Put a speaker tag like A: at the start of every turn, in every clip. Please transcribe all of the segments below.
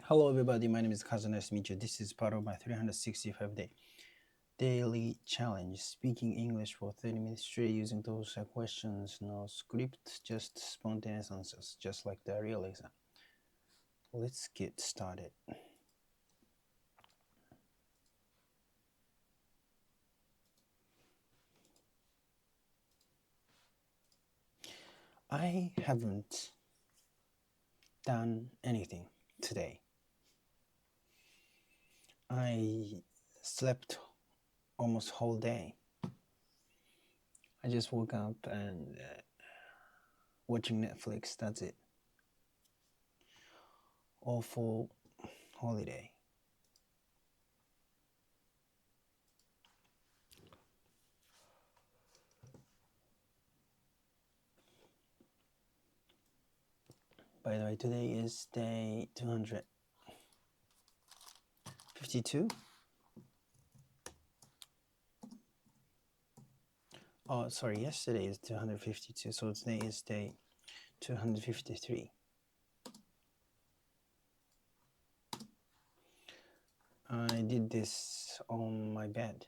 A: Hello, everybody. My name is Kazu. Nice to meet you. This is part of my 365 day daily challenge. Speaking English for 30 minutes straight using those questions, no script, just spontaneous answers, just like the real exam. Let's get started. I haven't done anything today. I slept almost whole day. I just woke up and watching Netflix. That's it. All for holiday. By the way, today is day 252. Oh, sorry, yesterday is 252, so today is day 253. I did this on my bed.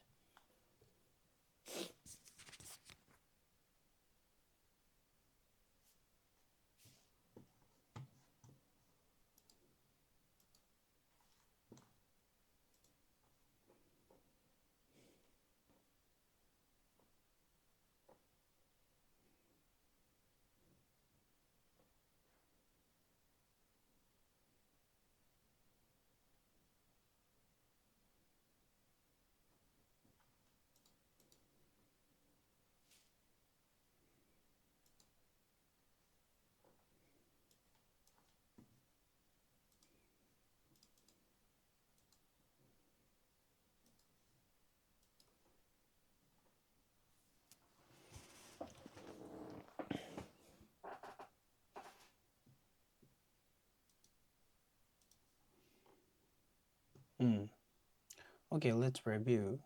A: Okay, let's review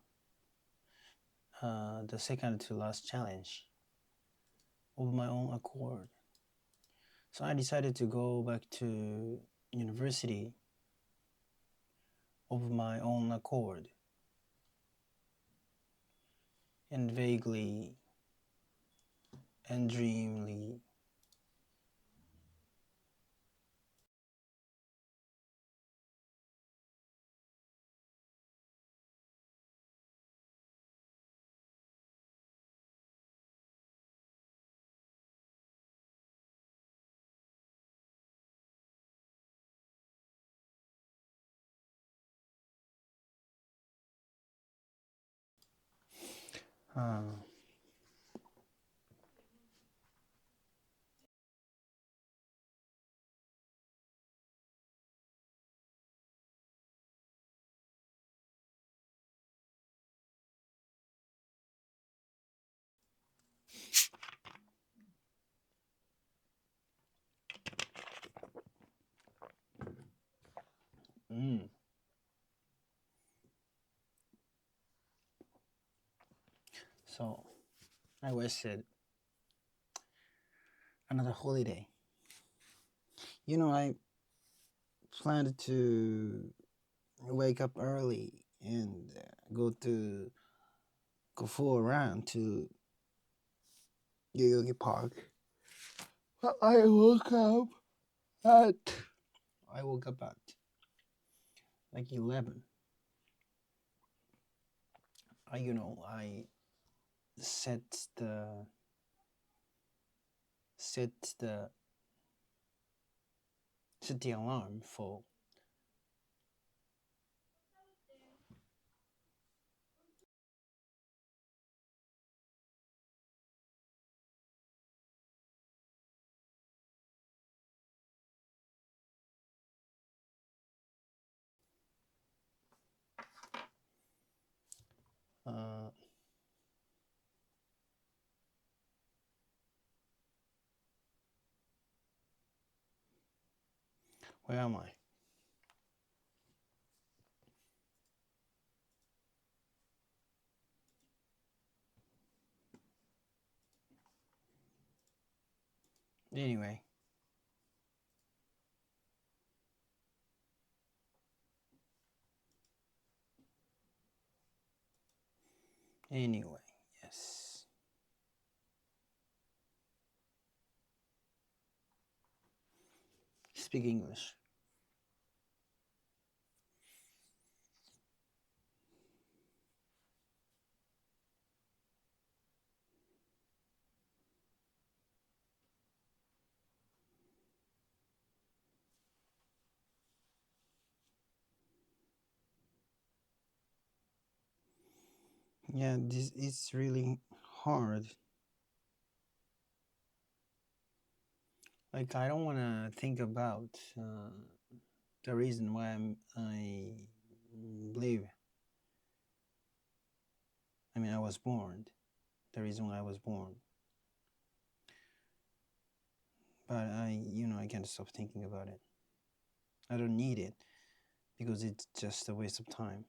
A: the second to last challenge of my own accord. So I decided to go back to university of my own accord and vaguely and dreamily uh, mm. So I wasted another holiday. I planned to wake up early and go for a run to Yoyogi Park. But at I woke up at like 11. I set the set the set the alarm for uh, where am I? Anyway, Anyway, yes. Speak English. Yeah, this is really hard. Like I don't want to think about the reason why I believe. I mean, I was born. The reason why I was born. But I can't stop thinking about it. I don't need it because it's just a waste of time.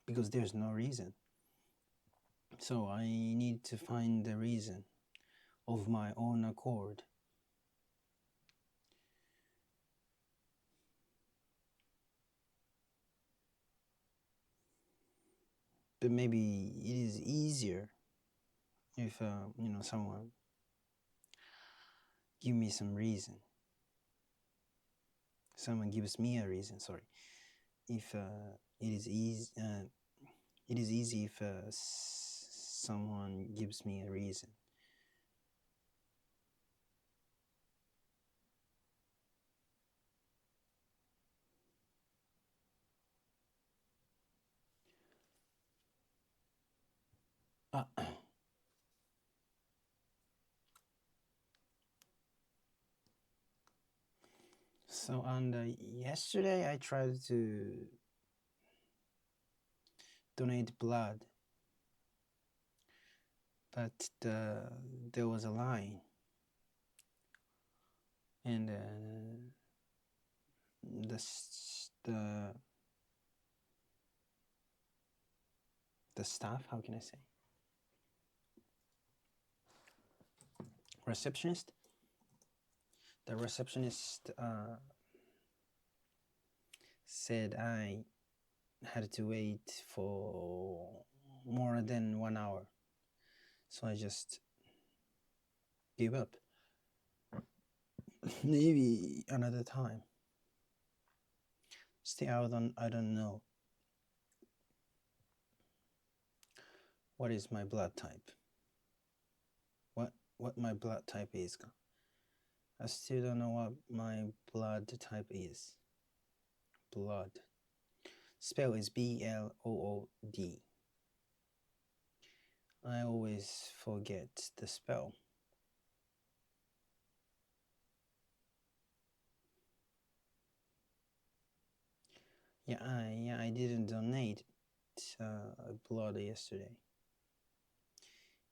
A: Because there's no reason. So I need to find the reason of my own accord. But maybe it is easier if someone give me some reason. Someone gives me a reason. Sorry, if it is easy if someone gives me a reason. So on yesterday I tried to donate blood, but there was a line, and the the staff, how can I say, receptionist, the receptionist said I had to wait for more than 1 hour, so I just gave up. Maybe another time. Still, I don't know what is my blood type. What my blood type is. I still don't know what my blood type is. Blood. Spell is BLOOD. I always forget the spell. Yeah, I didn't donate blood yesterday.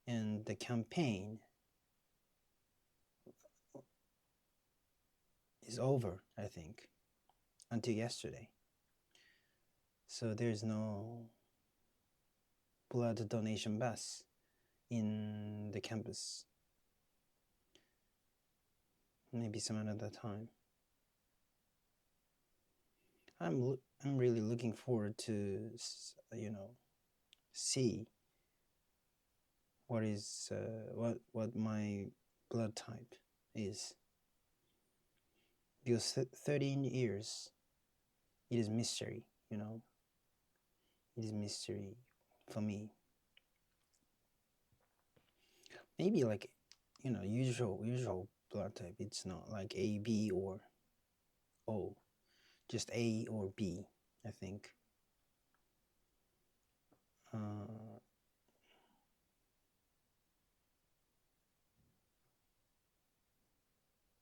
A: And the campaign is over, I think, until yesterday. So there's no blood donation bus in the campus. Maybe some another time. I'm really looking forward to see what is what my blood type is, because 13 years it is mystery, it is mystery for me. Maybe like usual blood type, it's not like A, B, or O, just A or B, I think.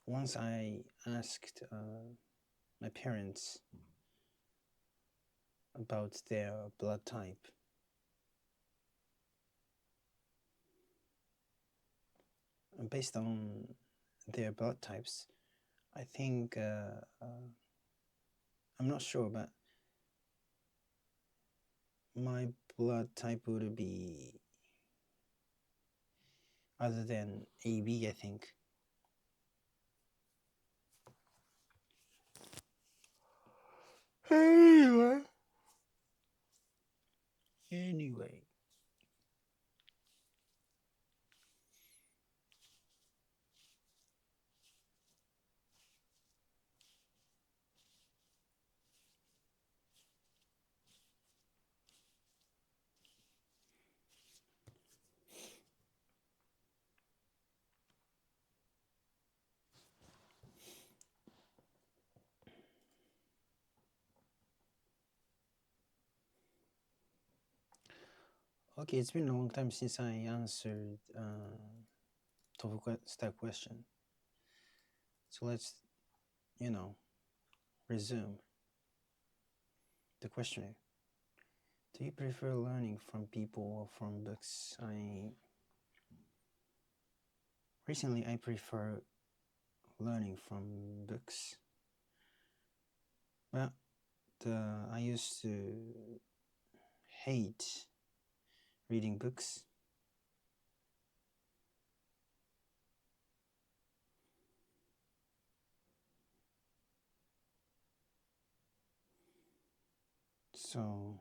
A: Once I asked my parents about their blood type, based on their blood types, I think I'm not sure, but my blood type would be other than AB, I think. Anyway, Okay, it's been a long time since I answered that question. So let's, resume the questionnaire. Do you prefer learning from people or from books? Recently I prefer learning from books. But I used to hate reading books. So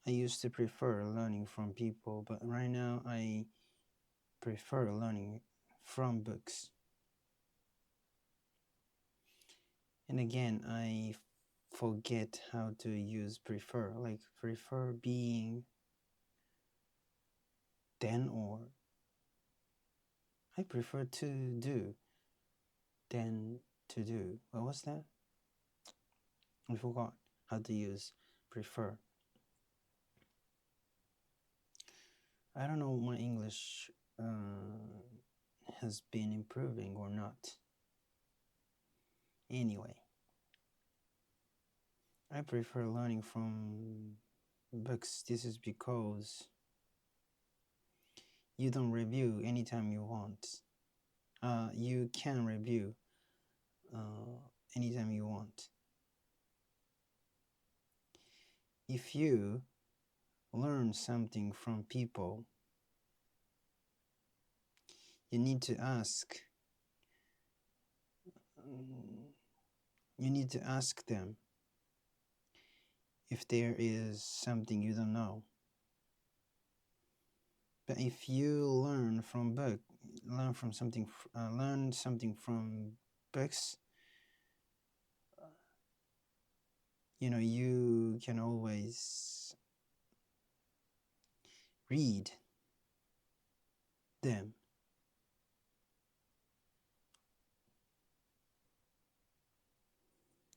A: I used to prefer learning from people, but right now I prefer learning from books. And again, I forget how to use prefer, like prefer being than or. I prefer to do than to do. What was that? I forgot how to use prefer. I don't know my English has been improving or not. Anyway, I prefer learning from books. This is because you don't review anytime you want. You can review anytime you want. If you learn something from people, you need to ask. You need to ask them if there is something you don't know. But if you learn something from books, you can always read them.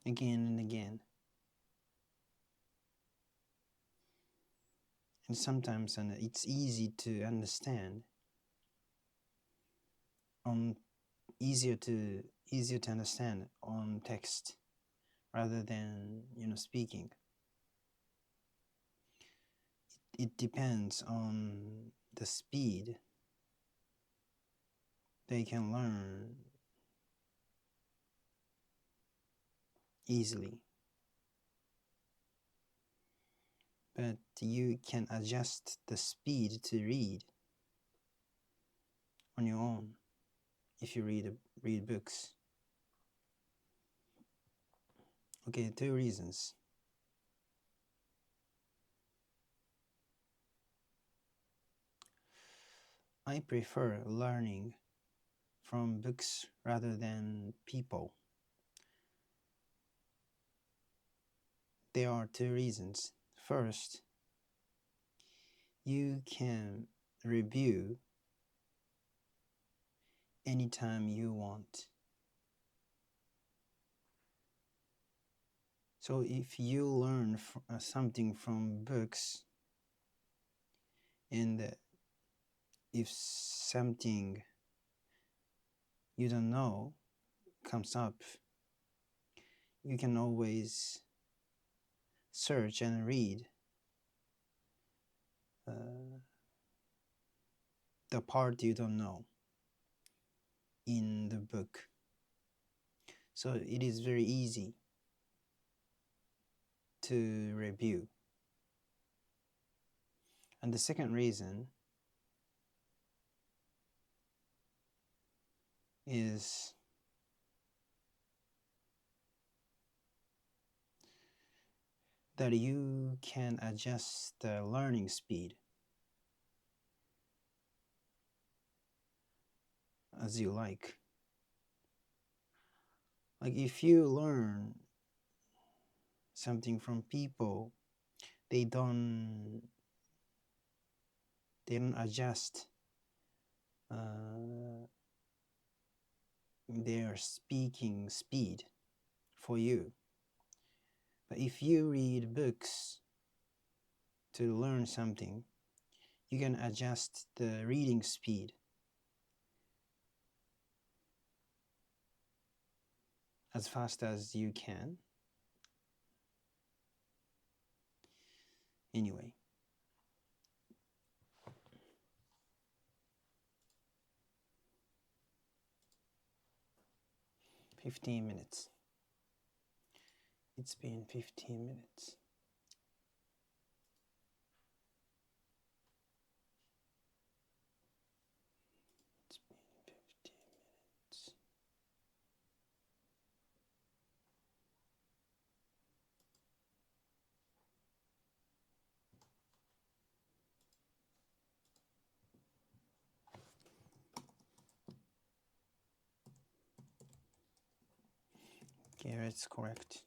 A: Again and again. And sometimes it's easy to understand, easier to understand on text rather than speaking. It depends on the speed they can learn easily. But you can adjust the speed to read on your own if you read books. Okay, 2 reasons. I prefer learning from books rather than people. There are 2 reasons. First, you can review anytime you want. So if you learn something from books, and if something you don't know comes up, you can always search and read the part you don't know in the book. So it is very easy to review. And the second reason is that you can adjust the learning speed as you like. Like if you learn something from people, they don't adjust their speaking speed for you. But if you read books, to learn something, you can adjust the reading speed as fast as you can. Anyway, $15. It's been 15 minutes. It's been 15 minutes. Okay, that's correct.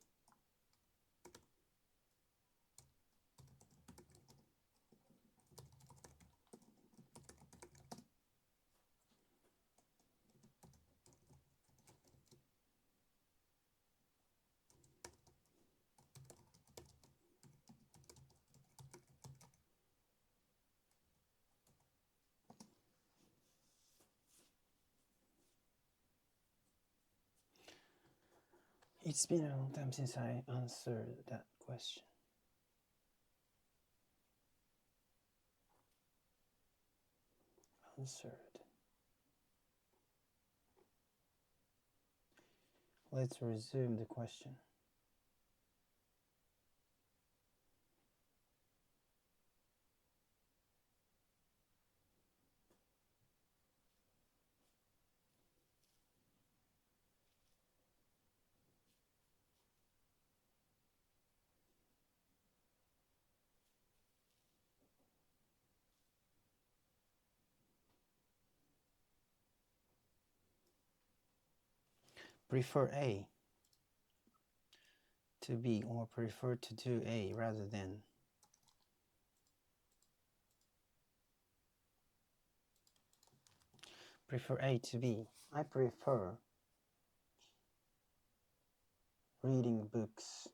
A: It's been a long time since I answered that question. Answered. Let's resume the question. Prefer A to B, or prefer to do A rather than. Prefer A to B. I prefer reading books.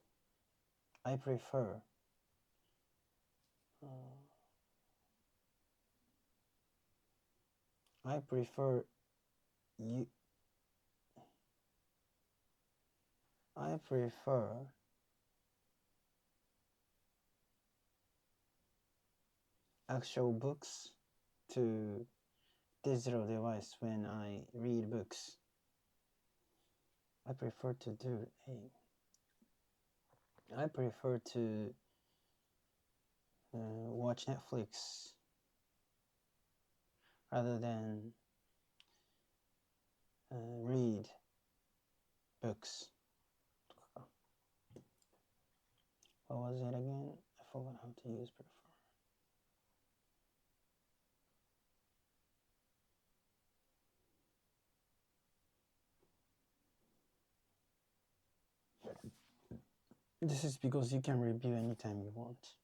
A: I prefer I prefer you. I prefer actual books to digital device when I read books. I prefer to do A. I prefer to watch Netflix rather than read books. What was it again? I forgot how to use prefer. This is because you can review anytime you want.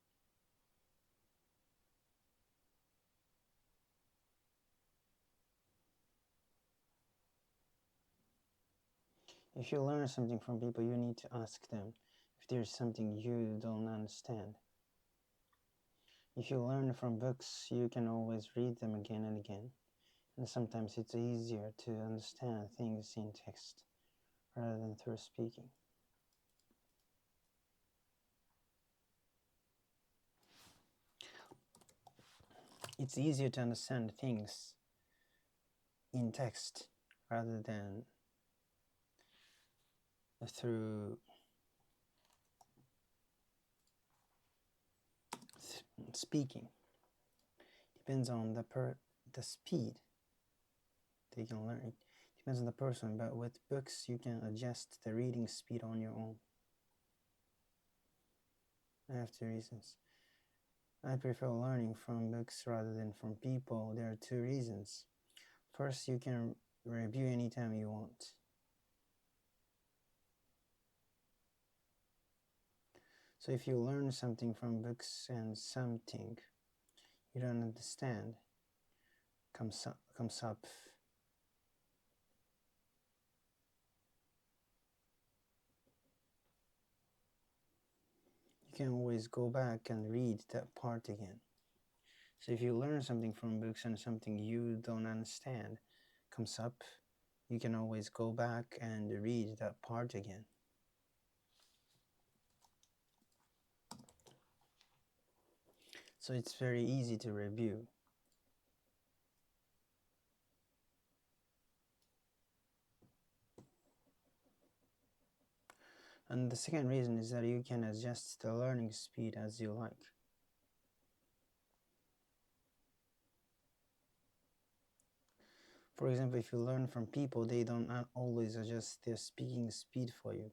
A: If you learn something from people, you need to ask them if there's something you don't understand. If you learn from books, you can always read them again and again, and sometimes it's easier to understand things in text rather than through speaking. It's easier to understand things in text rather than through speaking. Depends on the speed they can learn. It depends on the person, but with books you can adjust the reading speed on your own. I have two reasons. I prefer learning from books rather than from people. There are two reasons. First, you can review anytime you want. So if you learn something from books and something you don't understand comes up, can always go back and read that part again. So if you learn something from books and something you don't understand comes up, you can always go back and read that part again. So it's very easy to review. And the second reason is that you can adjust the learning speed as you like. For example, if you learn from people, they don't always adjust their speaking speed for you.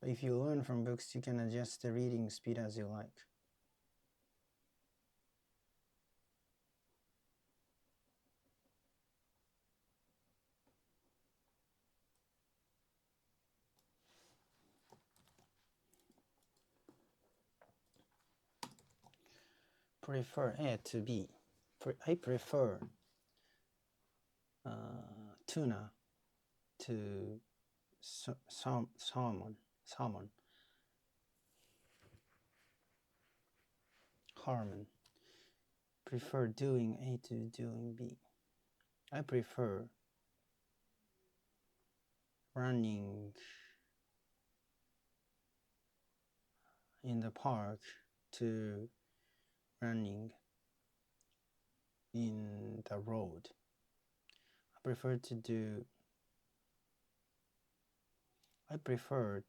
A: But if you learn from books, you can adjust the reading speed as you like. Prefer A to B. I prefer tuna to salmon. Harmon. Prefer doing A to doing B. I prefer running in the park to running in the road. I prefer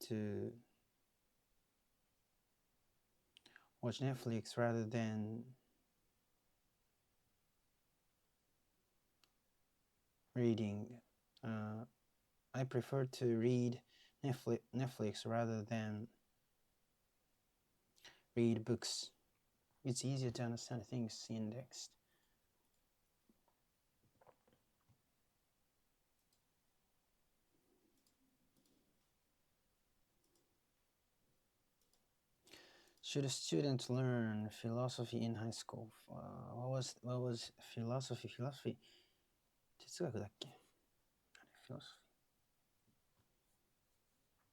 A: to watch Netflix rather than reading. I prefer to read Netflix rather than read books. It's easier to understand things indexed. Should a student learn philosophy in high school? What was philosophy? 哲学だっけ? Philosophy.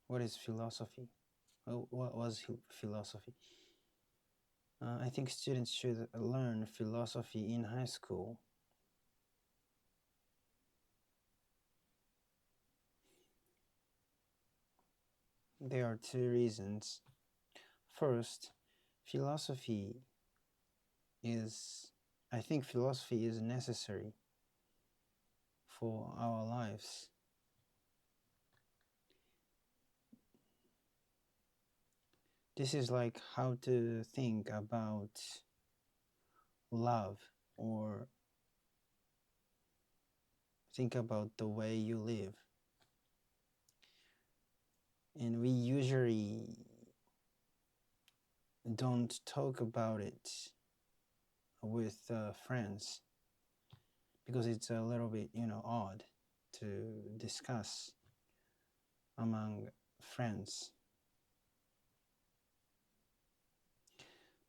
A: What is philosophy? What was philosophy? I think students should learn philosophy in high school. There are two reasons. First, I think philosophy is necessary for our lives. This is like how to think about love or think about the way you live. And we usually don't talk about it with friends because it's a little bit, odd to discuss among friends.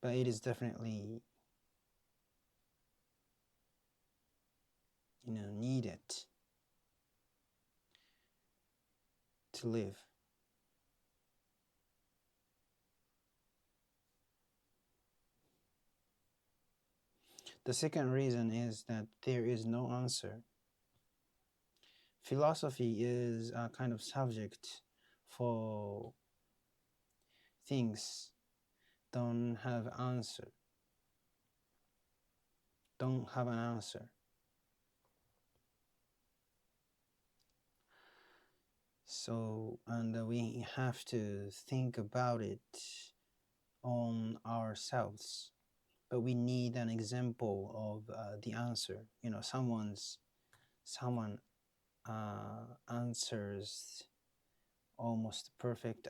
A: But it is definitely, needed to live. The second reason is that there is no answer. Philosophy is a kind of subject for things don't have an answer. So, and we have to think about it on ourselves. But we need an example of the answer. Someone answers almost perfect.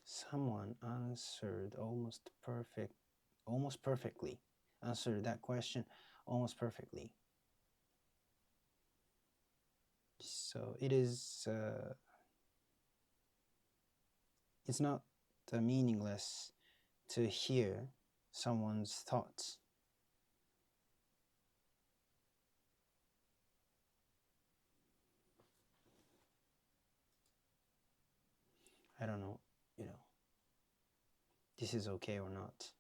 A: Someone answered almost perfectly. Answered that question almost perfectly. So it is. It's not meaningless to hear someone's thoughts. I don't know, this is okay or not.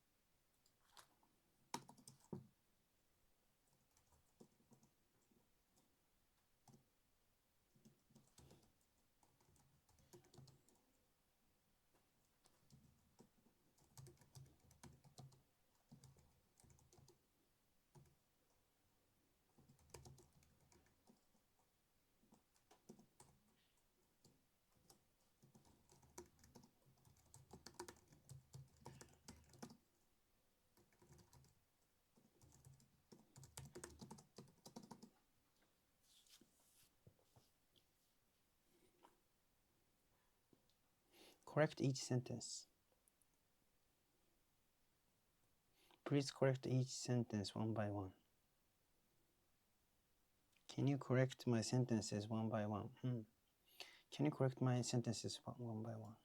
A: Correct each sentence. Please correct each sentence one by one. Can you correct my sentences one by one? Can you correct my sentences one by one?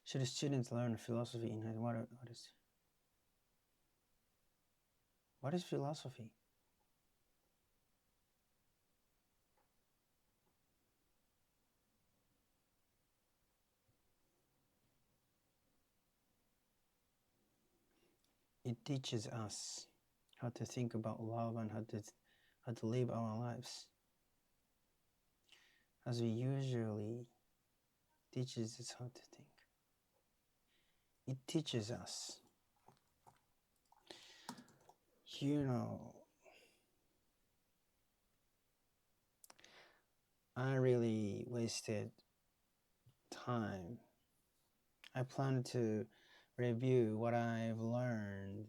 A: Should students learn philosophy in high school? What is philosophy? It teaches us how to think about love and how to live our lives. As we usually teaches us how to think. It teaches us. I really wasted time. I plan to review what I've learned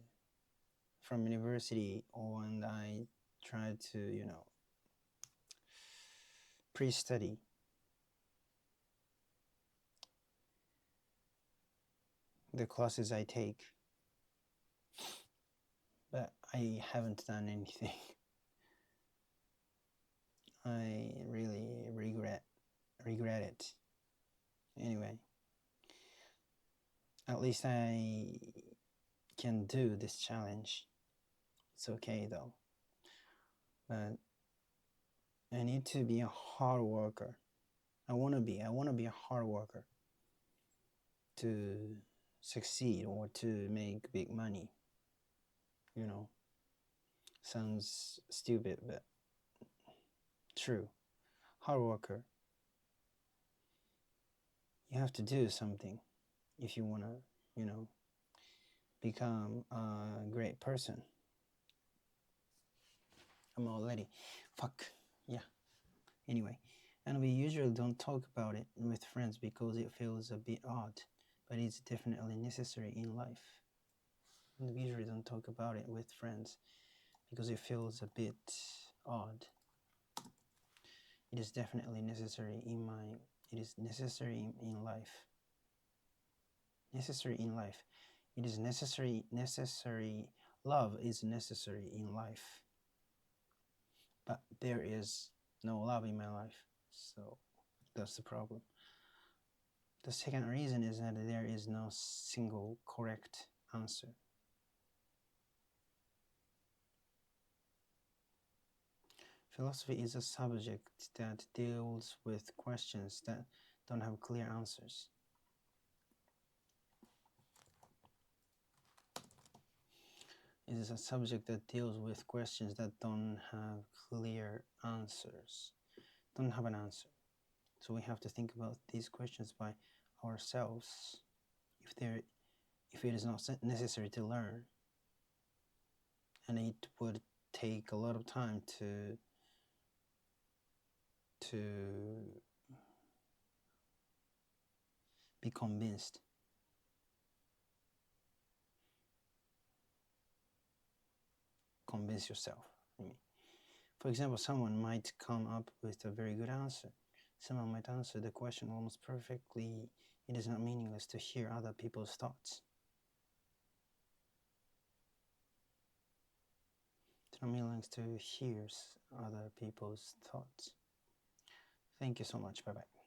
A: from university, and I tried to, pre-study. The classes I take, but I haven't done anything. I really regret it. Anyway, at least I can do this challenge. It's okay though. But I need to be a hard worker. I want to be a hard worker to succeed or to make big money. Sounds stupid, but true. Hard worker. You have to do something if you want to, become a great person. I'm already. Fuck. Yeah. Anyway, and we usually don't talk about it with friends because it feels a bit odd, but it's definitely necessary in life. And we usually don't talk about it with friends because it feels a bit odd. It is definitely necessary it is necessary in life. Necessary in life. It is necessary, love is necessary in life. But there is no love in my life, so that's the problem. The second reason is that there is no single correct answer. Philosophy is a subject that deals with questions that don't have clear answers. It is a subject that deals with questions that don't have clear answers, don't have an answer. So we have to think about these questions by ourselves if it is not necessary to learn. And it would take a lot of time to be convinced. Convince yourself. For example, someone might come up with a very good answer. Someone might answer the question almost perfectly. It is not meaningless to hear other people's thoughts. It's not meaningless to hear other people's thoughts. Thank you so much. Bye-bye.